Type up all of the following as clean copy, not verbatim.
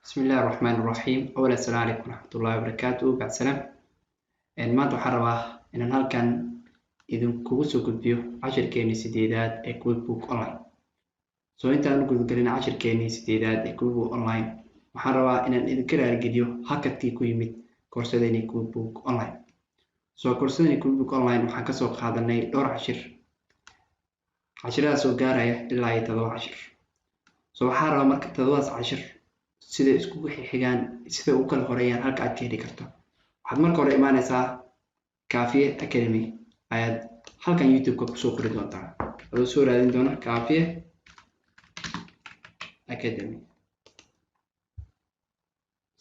بسم الله الرحمن الرحيم. أولا السلام عليكم ورحمة الله وبركاته. بعد سلام maanta waxaan rabaa inaan halkan idinkugu soo gudbiyo cashirkeennii sideedaad ee QuickBook Online. Soo intaan u gudgalin cashirkeennii sideedaad ee QuickBook Online, waxaan rabaa inaan idinka raargeliyo hakadkii ku yimid koorsadeennii QuickBook Online. Soo koorsadeennii QuickBook Online waxaan ka soo qaadanay dhowr cashiradaas oo gaaraya ilaa iyo 7 cashir. Soo waxaan rabaa marka 7daas cashir sida iskugu xigaan sida u kala horeeyaan halka aad ka heli karto. waxaad marka hore imaanaysaa Kaafiye Academy ayaad halkan YouTube-ka kusoo qori doontaa. adoo soo raadin doona Kaafiye Academy.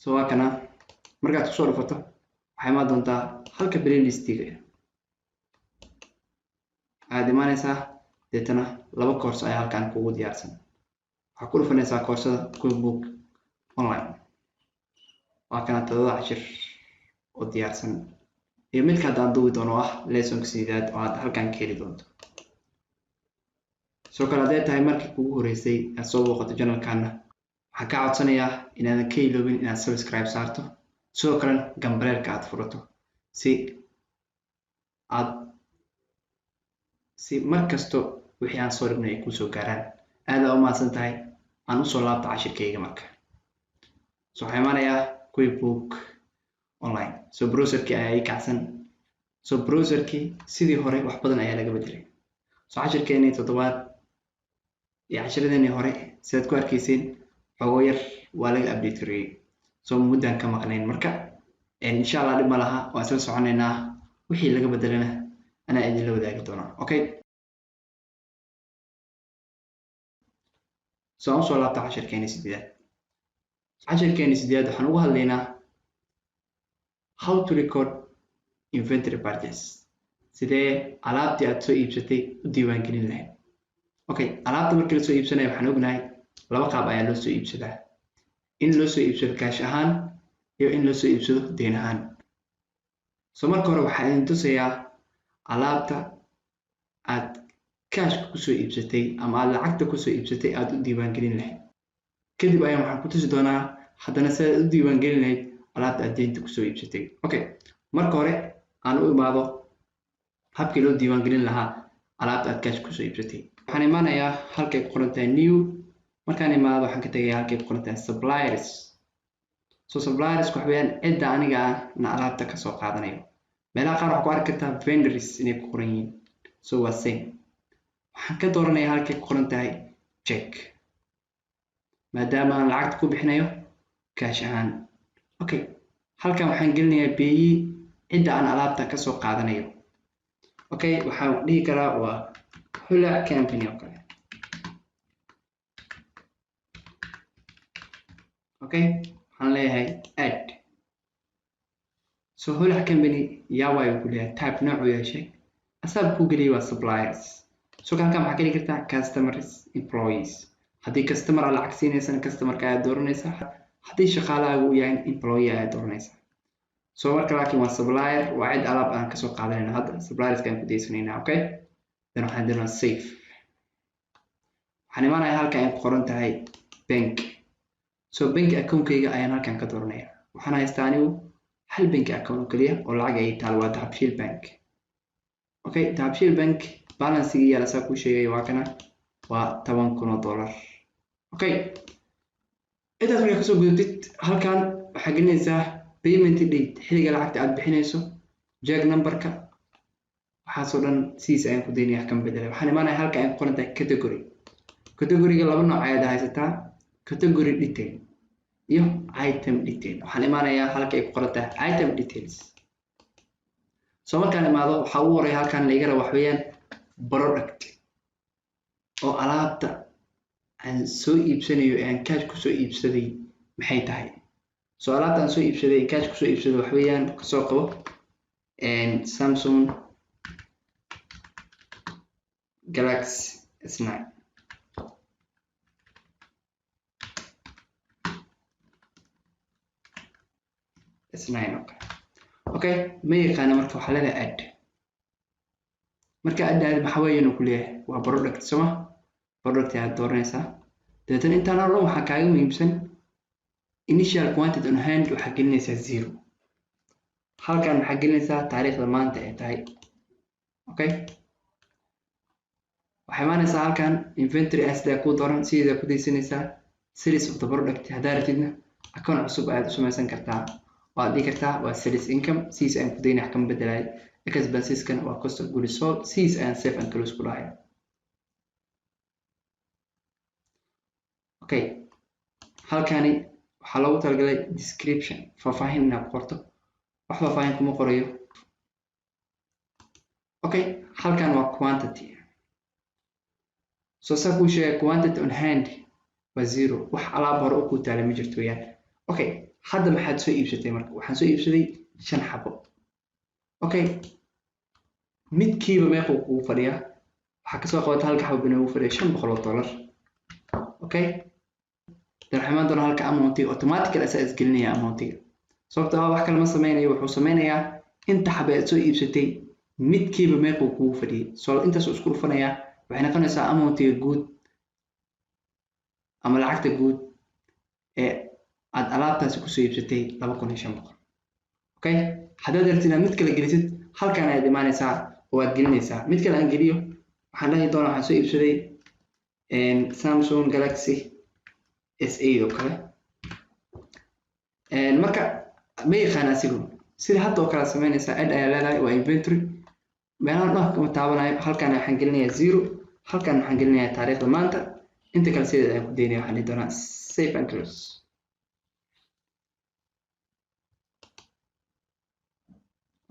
soo waa kana markaad kusoo dhufato waxay imaan doontaa halka playlistiga aad imaanaysaa deetana 2 course ayaa halkan kugu diyaarsan. waxaad ku dhufanaysaa koorsada QuickBook Online. waa kana 7 cashir oo diyaarsan iyo mid ka daan duwi doono ah lesson sidaad oo aad halkan ka heli doonto. soo kala tahay markii kugu horeysay aad soo booqato channel-kana, waxaan ka codsanayaa inaadan ka iloobin inaad subscribe saarto, sidoo kale gambareelka aad furato si markasto wixii aan soo dhignay ay ku soo gaaraan. aad u mahadsan tahay. aan u soo laabto cashirkayga marka. soo waxaan imaanayaa QuickBook Online. soo browserkii ayaa kacsan. soo browserkii sidii hore wax badan ayaa laga bedelay. soo cashirkeennii 7aad iyo cashiradeenii hore sidaad ku arkayseen xogo yar waa laga update gareeyay. soo muddaan ka maqnayn marka insha Allah dib ma laha waan soo soconaynaa. wixii laga bedelana ana idin la wadaagi doonaa. Okay, soo aan soo laabto cashirkeennii 7aad. cashirkeennii 7aad waxaan uga hadlaynaa how to record inventory purchase. sidee alaabtii aad soo iibsatay u diiwaan gelin lahayd. okay, alaabta markii la soo iibsanayo waxaan ognahay 2 qaab ayaa loo soo iibsadaa. in loo soo iibsado cash ahaan iyo in loo soo iibsado deyn ahaan. soo marka hore waxaan idin tusayaa alaabta aad cash ku soo iibsatay ama aad lacagta ku soo iibsatay aad u diiwaan gelin lahayd. kadib ayaan waxaan ku tusi doonaa haddana sida aad u diiwaan gelin lahayd alaabta aad deynta ku soo iibsatay. okay, marka hore aan u imaado habkii loo diiwaan gelin lahaa alaabta aad cash ku soo iibsatay. waxaan imaanayaa halkay ku qoran tahay new. markaan imaado waxaan ka tagayaa halkay ku qoran tahay suppliers. soo suppliers waxa weeyaan cidda aniga na alaabta ka soo qaadanayo. meelaha qaar waxaad ku arki kartaa vendors inay ku qoran yihiin. soo waa same. waxaan ka dooranayaa halkay ku qoran tahay check maadaama aan lacagta ku bixinayo cash ahaan. okay, halkan waxaan gelinayaa beeyi cidda aan alaabta ka soo qaadanayo. okay, waxaan dhihi karaa waa Hula Company oo kale. okay, waxaan leeyahay add. so Hula Company yaa waayo ku leeyahay type nooc uu yeeshay asaab ku geliyay waa suppliers. so halkan waxaad geli kartaa customers, employees. haddii customer aad lacag siinaysan customer-ka aad dooranaysaa. haddii shaqaalahaagu uu yahay employee aad dooranaysaa. soo marka laakiin waa supplier waa cid alaab aan kasoo qaadanayna. hadda supplierskaan ku daysanaynaa. okay, dan waxaan doonaa save. waxaan imaanayaa halkan ay ku qoran tahay bank. soo bank account-kayga ayaan halkan ka dooranayaa. waxaan haystaa anigu hal bank account oo kaliya oo lacag ay taal waa Dahabshiil Bank. okay, Dahabshiil Bank balance-gii yaa lasaa ku sheegay waa kana waa $10,000. okay, intaas markaa kasoo gudubtid halkan waxaa gelinaysaa payment date xilliga lacagta aad bixinayso, check number-ka, waxaasoo dhan sidiisa ayaan ku daynaya kan bedelay. waxaan imaanayaa halka ay ku qoran tahay category. category-ga 2 nooc ayaad haysataa, category detail iyo item detail. waxaan imaanayaa halka ay ku qoran tahay item details. soo markaan imaado waxaa ugu horeeya halkan la iga rabo wax weeyaan product oo alaabta aan soo iibsanayo ee aan cash ku soo iibsaday maxay tahay. soo alaabta aan soo iibsaday ee cash ku soo iibsaday wax weeyaan kasoo qabo Samsung Galaxy S9. okay, ma yaqaana marka waxaa leedahay add. marka add maxaa weeyaan ku leeyahay waa product. soma product aad dooranaysaa. dabeetana intaan oo dhan waxaa kaaga muhiimsan initial quantity on hand waxaa gelinaysaa 0 halkan waxaa gelinaysaa taariikhda maanta ay tahay okay waxay imaanaysaa halkan inventory asset ku dooran sideeda ku deysanaysaa sales of the product hadaa rabtidna account cusub ayaad u samaysan kartaa waad dhigi kartaa waa sales income siis aan ku deyna wax kama bedelayo expenses kan waa cost of goods sold siis aan save and close ku dhahay okay halkani waxaa loogu talagalay description faahfaahin inaad ku qorto wax faahfaahin kuma qorayo okay halkan waa quantity so saa kuu sheegay quantity on hand waa 0 wax alaab hore u ku taala ma jirto weeyaan okay hadda maxaad soo iibsatay marka waxaan soo iibsaday 5 xabo okay midkiiba meeqa uu fadhiyaa waxa ka soo qabatay halka xabo inuu u fadhiyo $500 okay darxamaan doona halka amount automatically asaas gelinaya amount sababtoo ah wax kale ma sameynayo wuxuu sameynayaa inta xabo aad soo iibsatay midkiiba meeqa uu fadhiyay soo intaas isku dhufanaya waxay noqonaysaa amount guud ama lacagta guud ee aad alaabtaasi ku soo iibsatay 2500 okay haddaad rabtid inaad mid kale gelisid halkan ayaad imaanaysaa oo aad gelinaysaa mid kale aan geliyo waxaan dhahi doonaa waxaan soo iibsaday Samsung Galaxy S8 oo kale marka ma yaqaan asigu sida hadda oo kale sameynaysaa add ayaa leedahay waa inventory meelaha dhanka kama taabanayo halkan waxaan gelinayaa 0 halkan waxaan gelinayaa taariikhda maanta inta kale sideeda aan ku deynayaa waxaan dhihi doonaa save and close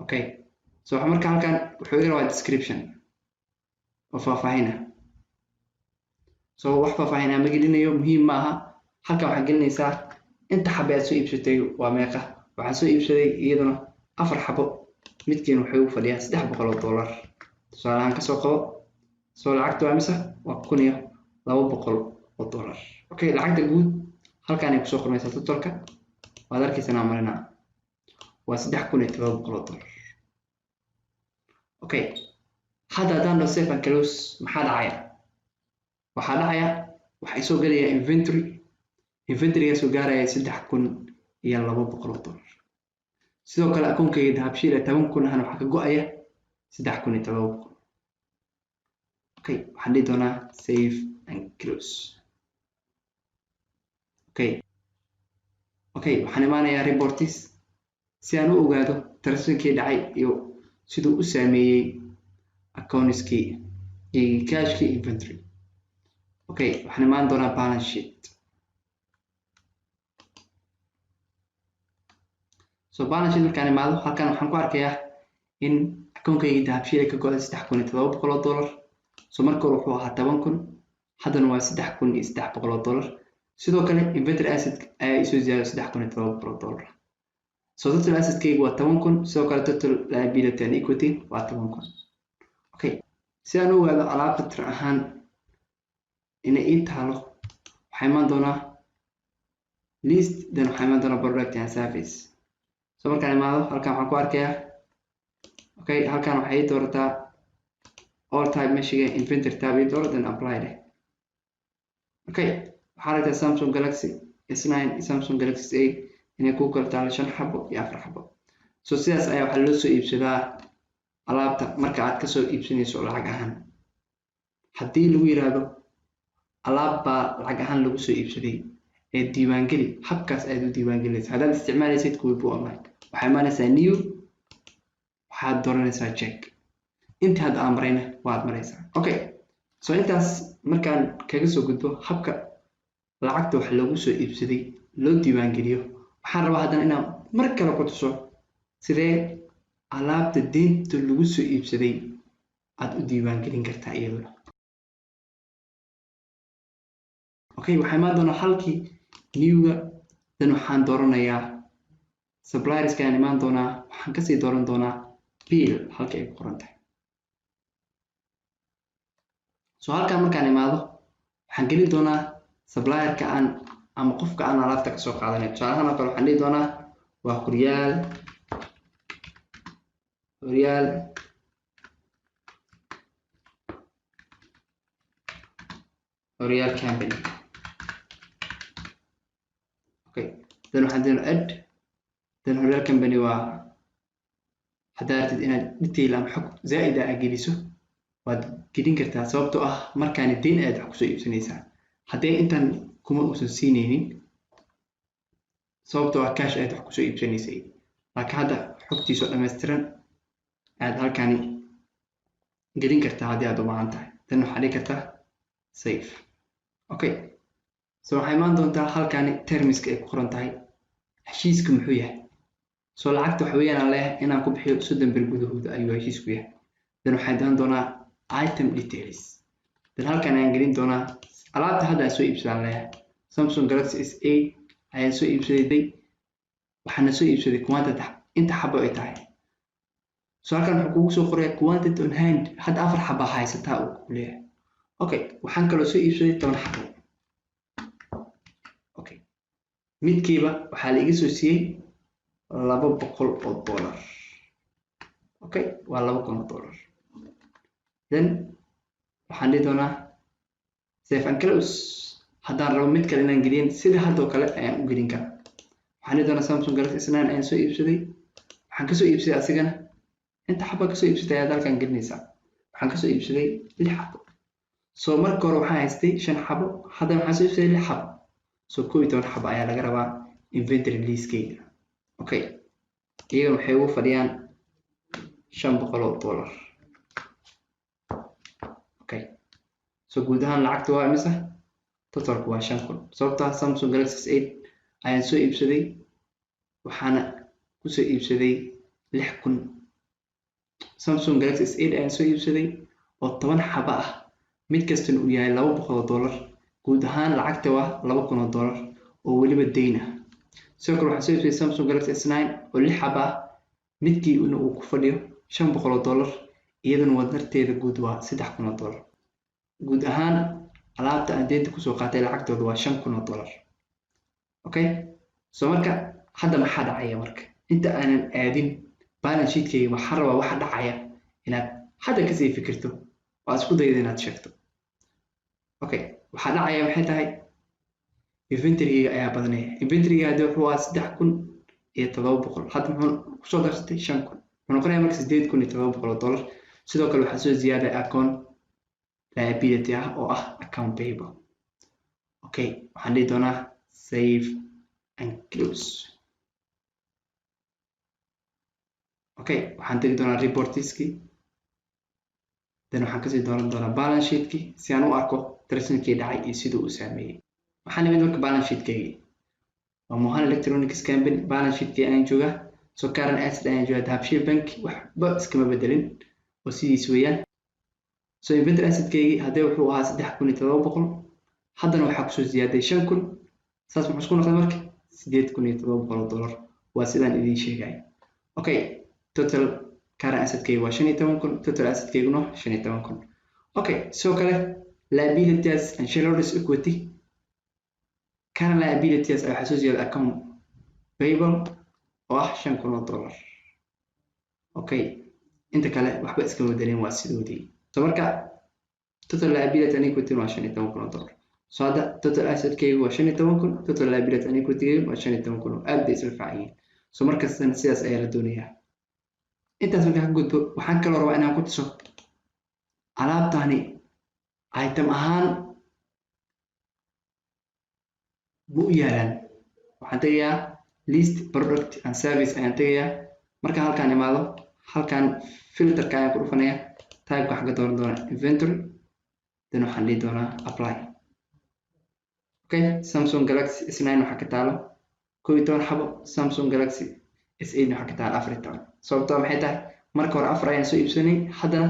okay so waxa marka halkan wuxuu iga rabaa description oo faahfaahin ah so wax faahfaahin ah ma gelinayo muhiim ma aha halkan waxaan gelinaysaa inta xabo aad soo iibsatay waa meeqa waxaan soo iibsaday iyaduna 4 xabo midkiina wuxuu u fadhiyaa $300 tusaale ahaan ka soo qabo soo lacagta waa mise waa $1200 okay lacagta guud halkan ay ku soo qormaysaa totalka waad arkaysaa marina waa $3700 okay hadda hadaan do save and close maxaa dhacaya waxaa dhacaya waxay soo galaya inventory soo gaaraya $3200 sidoo kale akoonkayga dahabshiil 10,000 ahna waxa ka go'aya 3700 okay waxaan dhihi doonaa save and close okay waxaan imaanayaa reports si aan u ogaado transactionkii dhacay iyo siduu u saameeyay accountskii iyo cashkii inventory okay waxaan imaan doonaa balance sheet so balance sheet markaan imaado halkan waxaan ku arkayaa in akoonkayga dahabshiil ka go'ay $3700 so marka hore wuxuu ahaa 10,000 haddana waa $3300 sidoo kale inventory asset ayaa isoo ziyaaday $3700 so total asset kaygu waa 10,000 sidoo kale total liability and equity waa 10,000 okay si aan u ogaado alaabta tir ahaan inay ii taalo waxaan imaan doonaa list then waxaan imaan doonaa product and service so markaan imaado halkan waxaan ku arkayaa okay halkan waxay ii doorataa all type meshiga inventory tab ii dooro then apply it okay waxaa aragtaa Samsung Galaxy S9 Samsung Galaxy S8 inay ku kala taalo 5 xabo iyo 4 xabo so sidaas ayaa waxa loo soo iibsadaa alaabta marka aad ka soo iibsanayso lacag ahaan haddii lagu yiraahdo alaab baa lacag ahaan lagu soo iibsaday ee diiwaan geli habkaas aad u diiwaan gelinaysaa haddaad isticmaalaysid kuwiibu online waxay imaanaysaa new waxaad dooranaysaa check inta hadda aan marayna waad maraysaa okay so intaas markaan kaga soo gudbo habka lacagta wax loogu soo iibsaday loo diiwaan geliyo waxaan rabaa haddana inaan mar kale ku tuso sidee alaabta deynta lagu soo iibsaday aad u diiwaan gelin kartaa iyaduna okay waxaan imaan doonaa halkii newga dan waxaan dooranayaa suppliers kaan imaan doonaa waxaan kasii dooran doonaa bill halka ay ku qoran tahay so halkan markaan imaado waxaan gelin doonaa supplierka aan ama qofka aan alaabta ka soo qaadanayo tusaale ahaan oo kale waxaan dhihi doonaa waa L'Oreal company okay then waxaan doono add then horyal company waa haddaad rabtid inaad detail ama xog zaa'id ah geliso waad gelin kartaa sababtoo ah markaani deyn aad wax kusoo iibsanaysaa haddee intan kuma uusan siinaynin sababtoo ah cash aad wax kusoo iibsanaysay laakiin hadda xogtiisoo dhammaystiran aad halkani gelin kartaa haddii aad u baahan tahay then waxaad dhigi kartaa save okay so waxay imaan doontaa halkani termiska ay ku qoran tahay heshiiska muxuu yahay so lacagta waxa weeyaan aan leeyahay inaan ku bixiyo 30 bil gudahooda ayuu heshiisku yahay then waxaan dooran doonaa item details then halkan ayaan gelin doonaa alaabta hadda aan soo iibsadaan leeyahay Samsung Galaxy S8 ayaan soo iibsaday waxaan soo iibsaday quantity inta xabo ay tahay so halkan wuxuu kugu soo qorayaa quantity on hand hadda 4 xabo haysataa uu ku leeyahay okay waxaan kaloo soo iibsaday 10 xabo okay midkiiba waxaa la iga soo siiyay $200 okay waa $200 then waxaan dhihi doonaa save and close haddaan rabo mid kale inaan gelin sida haddoo kale ayaan u gelin karaa waxaan dhihi doonaa Samsung Galaxy S9 ayaan soo iibsaday waxaan kasoo iibsaday asigana inta xabo kasoo iibsatay ayaad halkan gelinaysaa waxaan kasoo iibsaday 6 xabo so marka hore waxaan haystay 5 xabo haddana waxaan soo iibsaday 6 xabo so 12 xabo ayaa laga rabaa inventory list-kayga okay iyaga waxay ugu fadhiyaan $500 okay so guud ahaan lacagta waa imisa totalku waa 5,000 sababtoo ah Samsung Galaxy S8 ayaan soo iibsaday waxaana ku soo iibsaday 6,000 Samsung Galaxy S8 ayaan soo iibsaday oo 10 xabo ah mid kastana uu yahay $200 guud ahaan lacagta waa $2,000 oo weliba deyn ah sidoo kale waxaan soo iibsaday Samsung Galaxy S9 oo 6 xabo ah midkii uu ku fadhiyo $500 iyadana wadarteeda guud waa $3,000 guud ahaan alaabta aan deynta kusoo qaatay lacagtooda waa $5,000 okay so marka hadda maxaa dhacaya marka inta aanan aadin balance sheet-kayga waxaan rabaa waxa dhacaya inaad hadda kasii fikirto oo aad isku daydo inaad sheegto okay waxa dhacaya maxay tahay inventory-ga ayaa badanaya inventory-ga hadda wuxuu ahaa 3,700 hadda muxuu kusoo darsatay 5,000 wuxuu noqonayaa marka $8,700 sidoo kale waxaa soo ziyaaday account liability ah oo ah account payable okay waxaan dhihi doonaa save and close okay waxaan tegi doonaa reportiskii then waxaan kasii dooran doonaa balance sheet-kii si aan u arko transaction-kii dhacay iyo siduu u saameeyay waxaan nimid marka balance sheet-kaygii waa Mohan Electronics Company balance sheet-kii ayaan joogaa so current asset ayaan joogaa Dahabshiil Bank waxba iskama bedelin oo sidiis weeyaan so inventory asset-kaygii haddee wuxuu ahaa 3,700 haddana waxaa kusoo ziyaaday 5,000 saas muxuu isku noqday marka $8,700 waa sidaan idiin sheegay okay total current asset-kaygu waa 15,000 total asset-kayguna 15,000 okay sidoo kale liabilities and shareholders equity current liabilities waxaa soo ziyaaday account payable oo ah $5,000 okay inta kale waxba iskama bedelin waa sidoodii so marka total liability and equity waa $15,000 so hadda total asset-kaygu waa 15,000 total liability and equity waa 15,000 aad bay isla faacayeen so markastana sidaas ayaa la doonayaa intaas marka ka gudbo waxaan kaloo rabaa inaan ku tuso alaabtani item ahaan buu yaalaan waxaan tegayaa list product and service ayaan tegayaa marka halkaan imaado halkaan filterka ayaan ku dhufanayaa type waxaan ka dooran doonaa inventory then waxaan dhihi doonaa apply okay Samsung Galaxy S9 waxaa ka taalo 12 xabo Samsung Galaxy S8 waxaa ka taalo 14 sababtoo maxay tahay marka hore 4 ayaan soo iibsanay haddana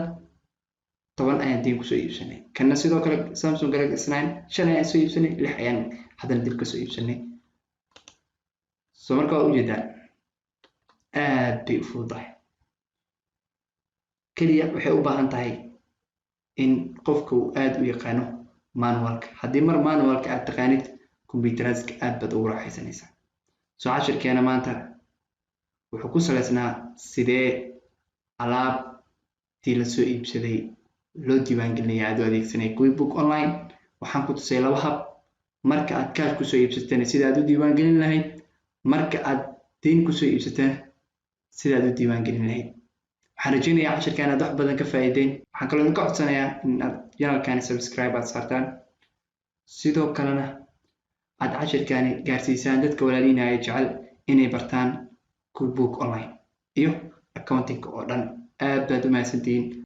10 ayaan deyn kusoo iibsanay kana sidoo kale Samsung Galaxy S9 5 ayaan soo iibsanay 6 ayaan haddana dib kasoo iibsanay so marka waa ujeedaa aad bay u fududahay kaliya waxay u baahan tahay in qofka uu aad u yaqaano manualka haddii mar manualka aad taqaanid computeriska aad baad ugu raaxaysanaysaa so cashirkeena maanta wuxuu ku salaysnaa sidee alaabtii la soo iibsaday loo diiwaangelinaya aad u adeegsanay QuickBook Online waxaan ku tusay 2 hab marka aad cash kusoo iibsatana sida aad u diiwaangelin lahayd marka aad deyn kusoo iibsataan sidaad u diiwaan gelin lahayd. waxaan rajaynayaa cashirkan aad wax badan ka faa'iideen. waxaan kaloo idinka codsanayaa in aad channelkani subscribe aad saartaan, sidoo kalena aad cashirkani gaarsiisaan dadka walaalihiina ay jecel inay bartaan QuickBooks Online iyo accounting oo dhan. aad baad u mahadsantihiin.